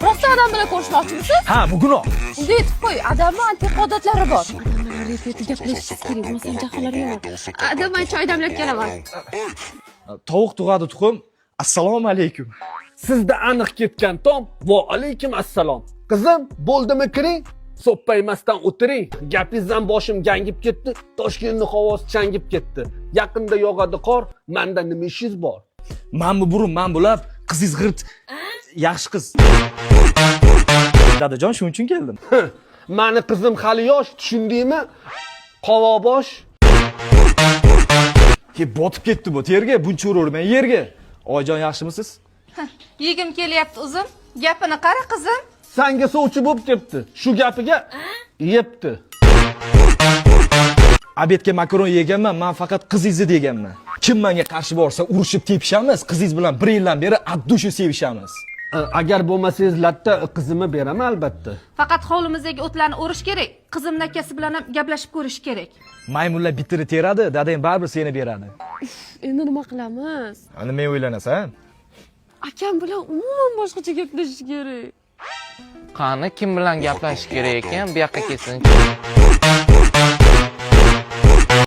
Rosa odam bilan ko'rishmoqchimisiz? Ha, bu gunoh. Unga yetib qo'y. Adamning antiqa odatlari bor. Odamlar refeti gaplashish kerak. Bo'lmasa jahllari yomon. Adam, men choy damlab kelaman. Tovuq tug'adi tuxum. Assalomu alaykum. Sizda aniq ketgan tom. Va alaykum assalom. Qizim, bo'ldimi kiring? So'ppaymasdan o'tiring. Gapingizdan boshim gangib ketdi. Toshkentning havosi changib ketdi. Yaqinda yog'adi qor. Menda nima ishingiz bor? Men bu burun, men bulab, qizingiz g'irt. Yaxshi qiz. Dadajon, shuning uchun keldim. Mani qizim hali yosh, tushundingmi? Qovobosh. Botib ketdi bu terga, buncha ururman yerga. Oyjon, yaxshimisiz? Yegim kelyapti o'zim. Gapini qara qizim. Sanga sovchi bo'lib ketdi. Shu gapiga yepti. Obedga makaron yeganman, men faqat qizingizni deganman. Kim menga qarshi borsa, urushib tepishamiz, qizingiz bilan bir yildan beri addushi sevishamiz. Agar bo'lmasangiz latta qizimni beraman albatta. Faqat hovlimizdagi o'tlarni o'rish kerak. Qizimning akasi bilan ham gaplashib ko'rish kerak. Maymunlar bitiri teradi, dadang baribir seni beradi. Endi nima qilamiz? Ana men o'ylanasan. Akam bilan umuman boshqacha gaplashish kerak. Qani kim bilan gaplashish kerak ekan? Bu yoqqa kelsin.